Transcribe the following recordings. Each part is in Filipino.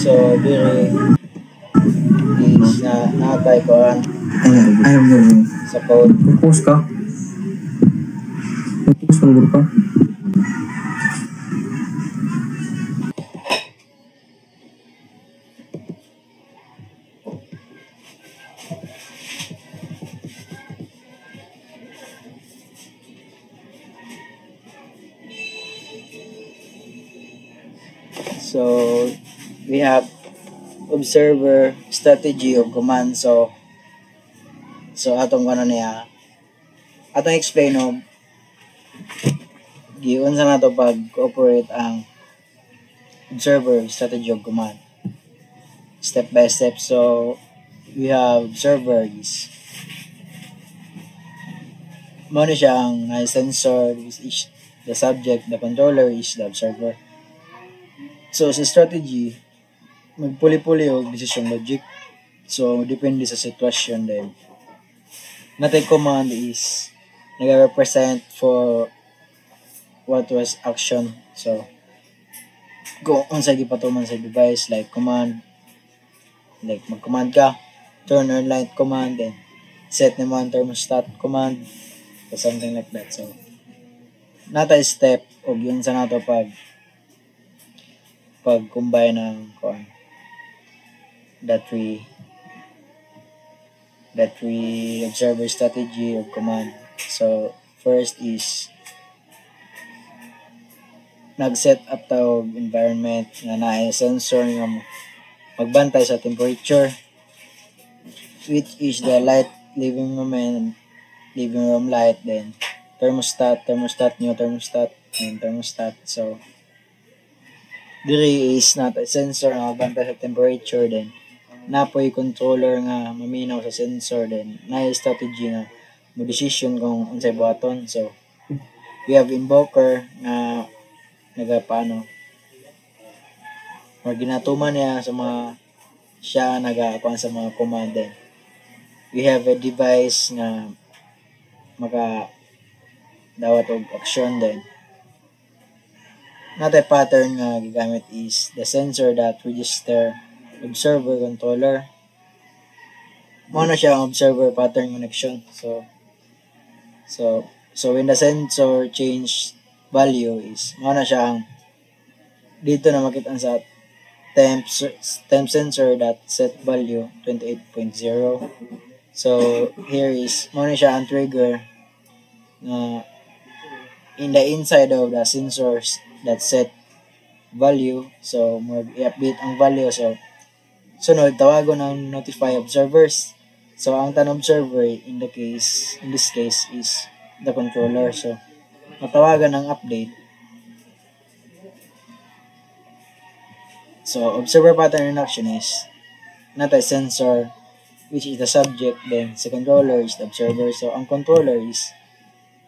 So diri is na natay ko Ayaw mo. sa code. Post ka? Post ka ka? So we have observer strategy of command. So atong niya atong explain og giun sa nato pag cooperate ang observer strategy of command step by step. So we have observer is mo siya ang sensor is the subject, the controller is the observer. So sa strategy magpuli-puli og decision logic. So depende sa sitwasyon din. Natay command is nag-represent for what was action. So kung unsa gipatuman sa device like command, like mag-command ka, turn on light command, then set naman thermostat command or something like that. So natay step og yun sa nato pag-combine ng that we observer strategy of command. So first is nag-set up tawag environment nga naay sensor nga magbantay sa temperature, which is the light living room light, then thermostat, new thermostat, and thermostat. So diri is not a sensor nga magbantay sa temperature, then napoy controller nga maminaw sa sensor, then naay strategy nga mo decision kung unsay buhaton. So we have invoker nga nagapaano or ginatuman niya sa mga siya nagakuan sa mga command. Then we have a device nga maka dawat og action. Then natay pattern nga gigamit is the sensor that register observer controller. Mo na siya ang observer pattern connection. So when the sensor change value is mo na siya ang dito na makita sa temp sensor that set value 28.0. So here is mo na siya ang trigger na in the inside of the sensors that set value. So mag-i-update ang value. So sunod tawagon ng notify observers. So ang tan observer in this case is the controller. So matawagan ng update. So observer pattern in action is natay sensor which is the subject, then sa controller is the observer. So ang controller is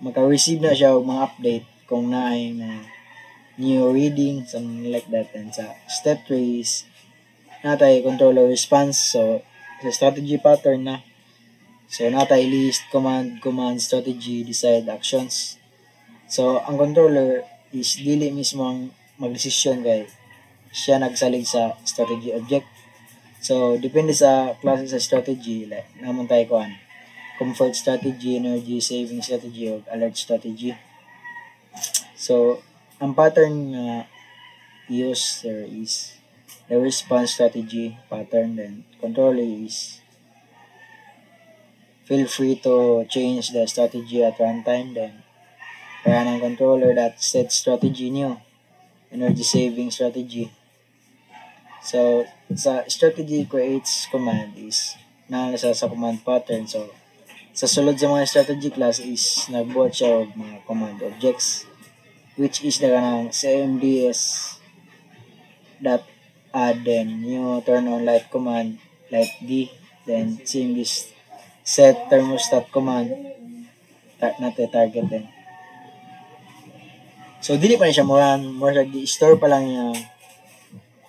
maka-receive na siya og mga update kung naay na new reading, something like that. And sa step 3 is natay controller response. So sa strategy pattern na, so natay list, command, strategy, decide, actions. So ang controller is dili mismo ang magdesisyon kay siya nagsalig sa strategy object. So depende sa klase sa strategy, like namon tayo comfort strategy, energy saving strategy, o alert strategy. So ang pattern user is the response strategy pattern. Then controller is feel free to change the strategy at runtime. Then kaya ng controller that set strategy new, energy saving strategy. So sa strategy creates command is nasa sa command pattern. So sa sulod sa mga strategy class is nagbuhat siya og mga command objects, which is the kanang CMDS that add then new turn on light command, light D, then CMDS set thermostat command natin target din. So dili pa niya siya more siya di-store pa lang niya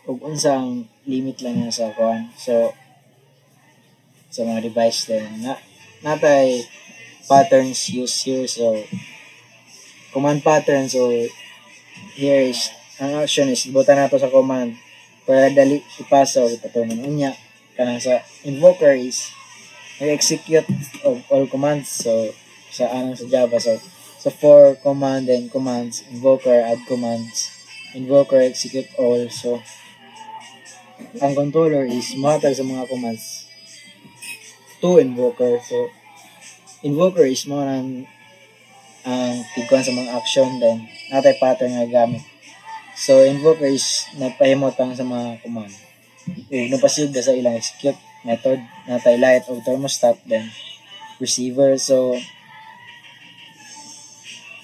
ug unsang limit lang niya sa kuan. So sa mga device din natay patterns used here. So command pattern. So here is ang action is ibutan nato sa command para dali ipasa o ipatuman unya kanang sa invoker is execute of all commands. So sa anang sa Java, so for command and commands, invoker add commands, invoker execute all. So ang controller is matag sa mga commands to invoker. So invoker is mo ang tiguan sa mga action, then natay pattern nga gamit. So invoker is nagpahimotang sa mga command napasig sa ilang execute method, natay light o thermostat, then receiver. So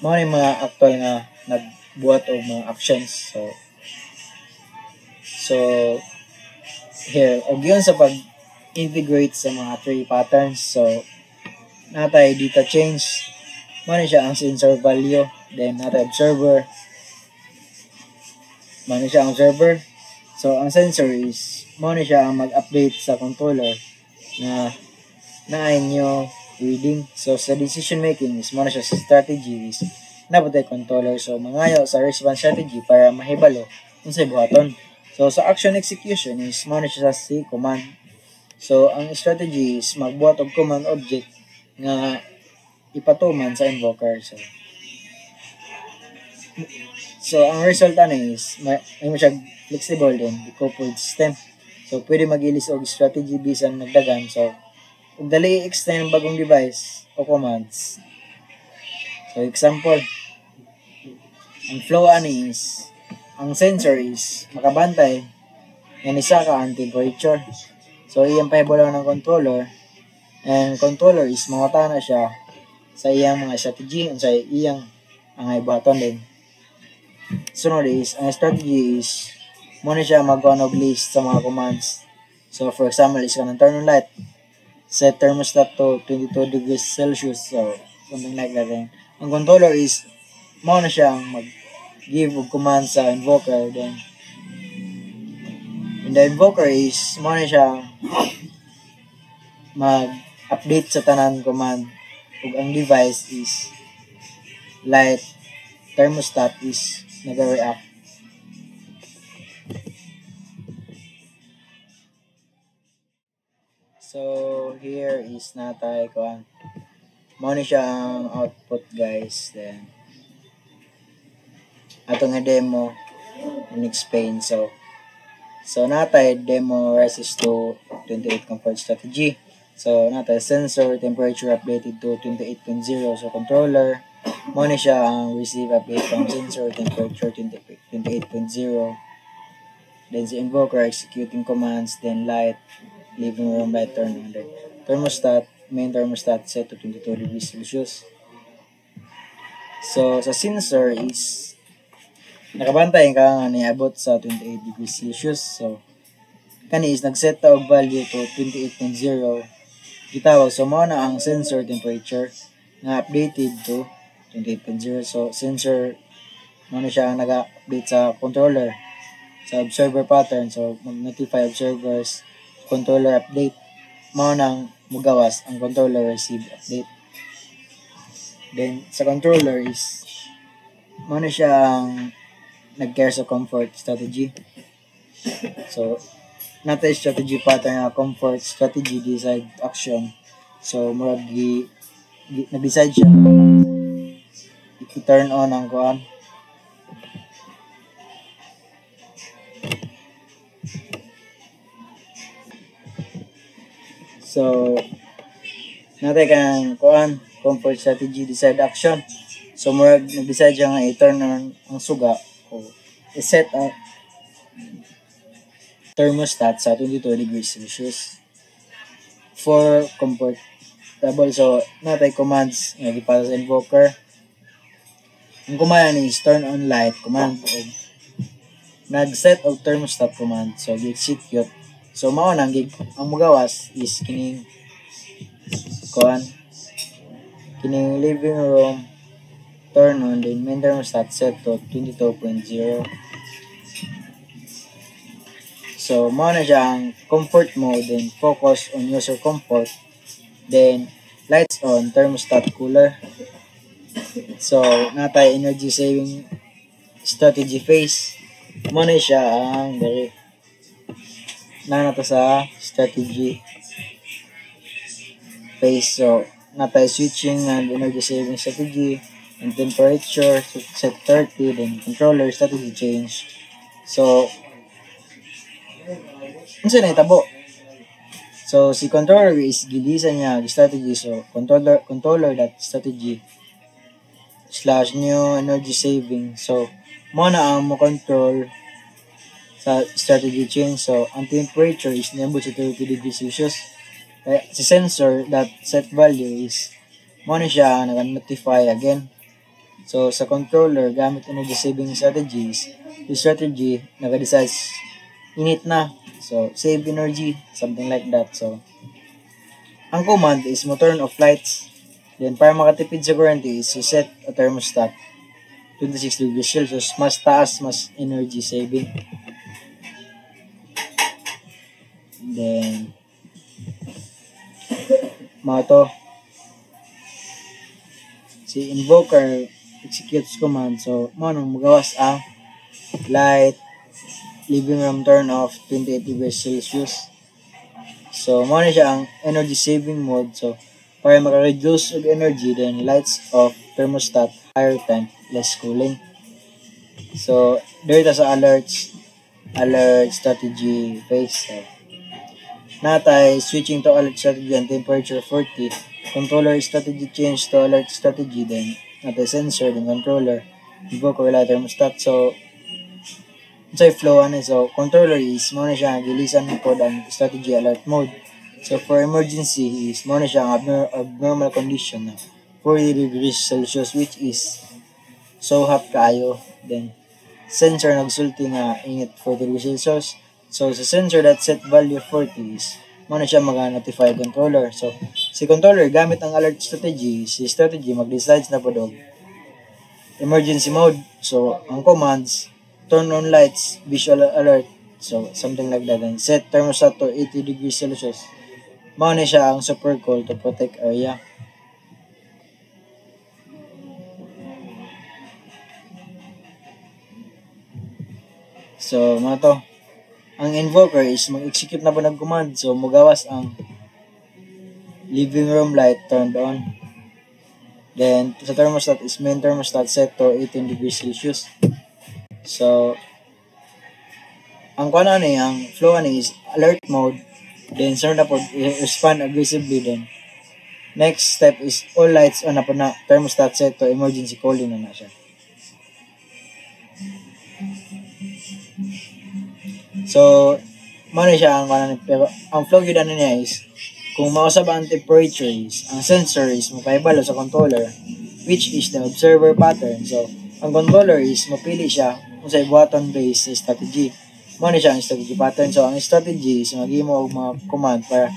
mga yung mga actual nga nagbuhat o mga actions. So here og yun sa pag-integrate sa mga tree patterns. So natay data change, mo siya ang sensor value, then natay observer, mo siya ang observer. So ang sensor is mo siya ang mag-update sa controller na new reading. So sa decision making is mo siya sa strategy is napatay controller. So mangayo sa response strategy para mahibalo unsay buhaton. So sa action execution is mo siya sa C command. So ang strategy is magbuhat og command object nga ipatuman sa invoker. So ang result is may mo siya flexible din decoupled system. So pwede mag-ilis og strategy bisan nagdagan. So ug dali extend bagong device o commands. So example, ang flow is ang sensor is makabantay yan isa ka ang temperature. So iyang pahibalo ng controller, and controller is mangutana na siya sa iyang mga strategy sa iyang ang ibaton din. Sunod is ang strategy is muna siya magawa og list sa mga commands. So for example is kanang turn on light, set thermostat to 22 degrees Celsius, so something like that. Then ang controller is mao na siya ang mag-give og command sa invoker, then in the invoker is mao na siya mag-update sa tanan command, ug ang device is light thermostat is nag-react. So here is natay kuan mao ni siya ang output guys. Then ato nga demo in-explain. So natay demo resist to 28 comfort strategy. So natay sensor temperature updated to 28.0. So controller mo ni siya ang receive update from sensor temperature 28.0. Then si invoker executing commands, then light living room light turn on, then thermostat main thermostat set to 22 degrees Celsius. So sa sensor is nakabantay ka nga niabot sa 28 degrees Celsius. So kani is nagset og value to 28.0 gitawag. So mao na ang sensor temperature nga updated to 28.0. So sensor mo na siya ang nag-update sa controller sa observer pattern. So mag-notify observers controller update, mao nang mugawas ang controller receive update. Then sa controller is mao na siya ang nag-care sa comfort strategy. So natay strategy pattern nga comfort strategy decide action. So murag nag-decide siya i-turn on ang kuan. So natay kang kuan comfort strategy decide action. So murag nag-decide siya nga i-turn on ang suga o i-set ang thermostat sa 22 degrees Celsius for comfortable. So natay commands nga gipasa sa invoker. Ang command is turn on light command o nag-set og thermostat command. So gi-execute. So mao nang ang mugawas is kining kining living room turn on, then main thermostat set to 22.0. So mao na siya ang comfort mode, then focus on user comfort, then lights on thermostat cooler. So natay energy saving strategy phase. Mo na siya ang diri na nato sa strategy phase. So natay switching and energy saving strategy and temperature so set 30, then controller strategy change. So unsa na itabo? So si controller is gilisan niya ang strategy, so controller that strategy slash new energy saving. So mo na ang mo control sa strategy change. So ang temperature is niabot sa 30 degrees Celsius. Si sensor that set value is mo na siya nag-notify again. So sa controller gamit energy saving strategies, the strategy nag-decide init na. So save energy, something like that. So ang command is mo turn off lights. Then para makatipid sa kuryente is set a thermostat 26 degrees Celsius. Mas taas, mas energy saving. Then mga to si invoker executes command. So mo nang magawas ang light living room turn off 28 degrees Celsius. So mo na siya ang energy saving mode. So para maka-reduce of energy, then lights off, thermostat, higher temp, less cooling. So dito sa alert strategy phase. So natay switching to alert strategy and temperature 40, controller strategy change to alert strategy, then natay sensor, then controller, invoker, light, thermostat. So sa flow so controller is mo na siya gilisan po ang strategy alert mode. So for emergency is mo na siya ang abnormal condition na 40 degrees Celsius, which is so hot kaayo. Then sensor nagsulti nga init 40 degrees Celsius. So sa sensor that set value 40 is mo na siya mag-notify controller. So si controller gamit ang alert strategy, si strategy mag-decide na po dog emergency mode. So ang commands turn on lights, visual alert, so something like that, and set thermostat to 80 degrees Celsius. Mao na siya ang super cool to protect area. So mga to, ang invoker is mag-execute na po ng command. So mugawas ang living room light turned on. Then sa thermostat is main thermostat set to 18 degrees Celsius. So ang kuana ni ang flow ni is alert mode, then sir na po respond aggressively. Then next step is all lights on na po na, thermostat set to emergency cooling na siya. So mo na siya ang kuana ni, pero ang flow gyud niya is kung mausab ang temperature is ang sensor is mapahibalo sa controller, which is the observer pattern. So ang controller is mapili siya kung sa button based strategy. Mo na siya ang strategy pattern. So ang strategy is maghimo og mga command para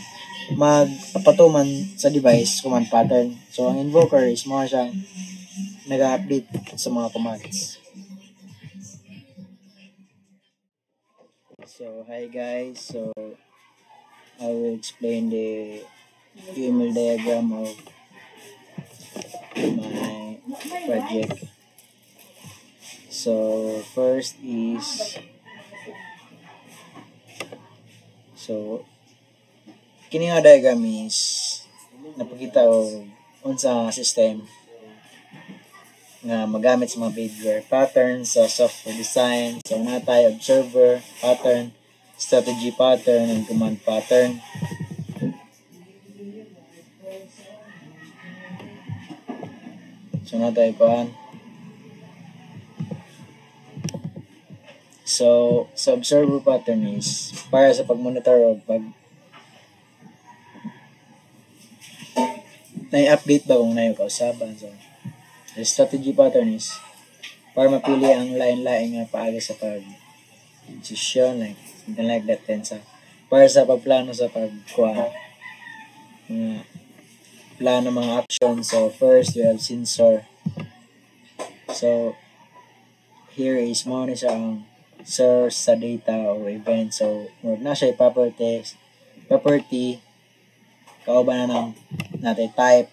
magpatuman sa device command pattern. So ang invoker is mo siyang nag-update sa mga commands. So hi guys, so I will explain the UML diagram of my project. So first is kini nga diagram is napakita og unsa system nga magamit sa mga behavior patterns sa software design. So natay observer pattern, strategy pattern, and command pattern. So natay kuan. So sa observer pattern is para sa pag-monitor o pag na-update ba kung na yung kausaban. So the strategy pattern is para mapili ang lain-lain nga paagi sa pag-decision, like something like that. Then sa para sa pagplano sa pagkuha plano mga action. So first we have sensor. So here is mo na siya ang source sa data o event. So na siya property kauban na ng natin type,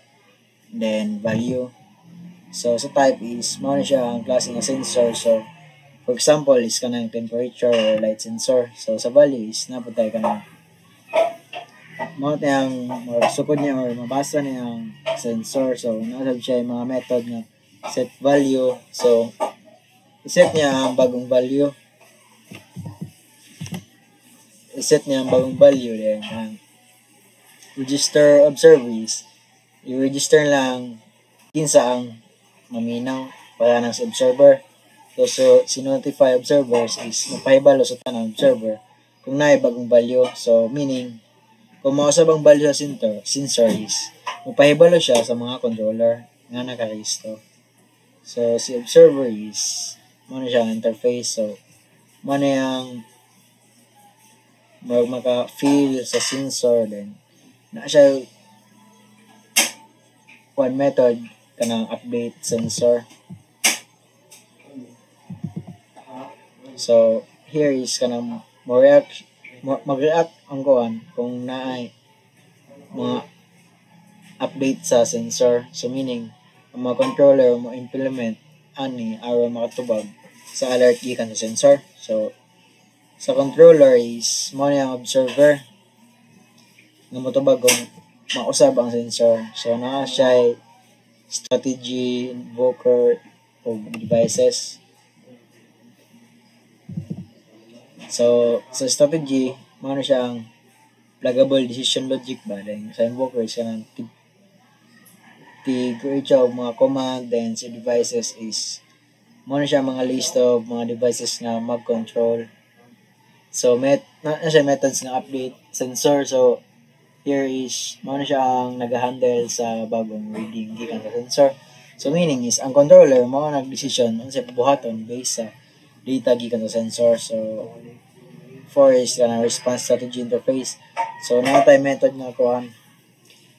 then value. So sa type is mao na siya ang klase nga sensor. So for example is kanang temperature or light sensor. So sa value is naputay kanang mao tayong sukod niya or mabasa niya ang sensor. So nasab siya yung mga method nga set value. So iset niya ang bagong value. Iset niya ang bagong value then ang register of service. I-register lang kinsa ang maminaw para ng observer. So si-notify observers is mapahibalo sa tanang observer kung naay bagong value. So meaning kung mausab ang value sa sensor is mapahibalo siya sa mga controller nga nakaregister. So si observer is mo na siya ang interface. So mo na yung maka-feel sa sensor then na siya one method kanang update sensor. So here is kanang mag-react ang kuan kung naay mga update sa sensor. So meaning ang mga controller mo implement ani aron makatubag sa alert gikan sa sensor. So sa controller is mo na ang observer nga motubag kung mausab ang sensor. So naa siya strategy, invoker, o devices. So sa strategy mo na siya ang pluggable decision logic ba. Then sa invoker siya ng create siya mga command. Then sa devices is mo na siya mga list of mga devices nga mag-control. So na siya methods ng update sensor. So here is mo na siya ang nag-handle sa bagong reading gikan sa sensor. So meaning is ang controller mo nag-decision unsa buhaton based sa data gikan sa sensor. So 4 is kanang response strategy interface. So natay method nga kuan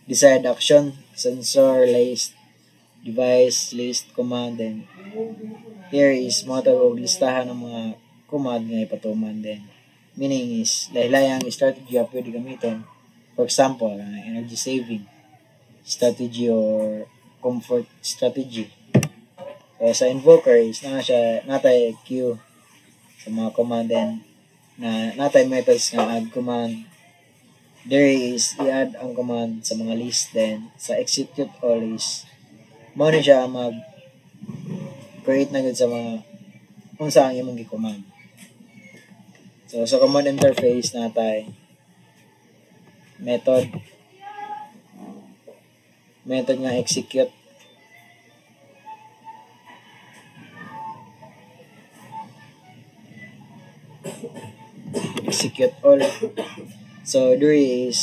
desired action, sensor list, device list, command. Then here is mo og listahan ng mga command nga ipatuman. Then meaning is lahi-layang strategy nga pwede gamiton. For example, energy saving strategy or comfort strategy. So sa invoker is natay queue sa mga command. Then natay methods nga add command. There is i-add ang command sa mga list. Then sa execute all is mo ni siya mag create na gud sa mga unsa ang imong gi-command. So sa command interface natay method nga execute. Execute all. So there is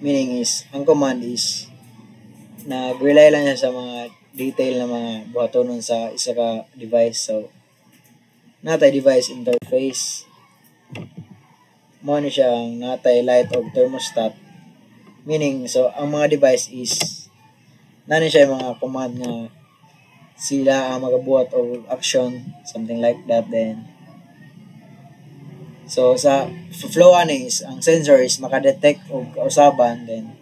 meaning is ang command is nag-rely lang siya sa mga detail na mga buhatonon sa isa ka device. So natay device interface mo ni siya ang natay light og thermostat. Meaning so ang mga device is nani siya yung mga command nga sila ang magabuhat og action, something like that. Then so sa flow ani is ang sensor is makadetect og kausaban. Then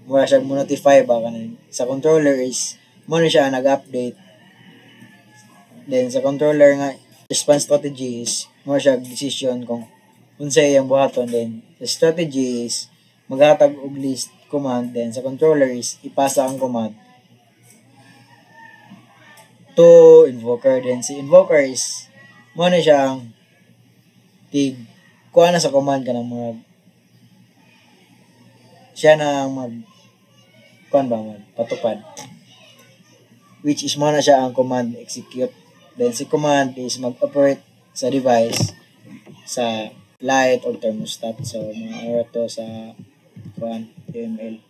mura siya mo-notify ba kanin. Sa controller is mo ni siya nag-update. Then sa controller nga response strategy is mo siya decision kung unsay iyang buhaton. Then the strategy is maghatag og list command. Then sa controller is ipasa ang command to invoker. Then si invoker is mo na siya ang kuha na sa command ka ng mga siya na patupad, which is mo na siya ang command execute. Then si command is mag-operate sa device sa light or thermostat. So mga to sa UML.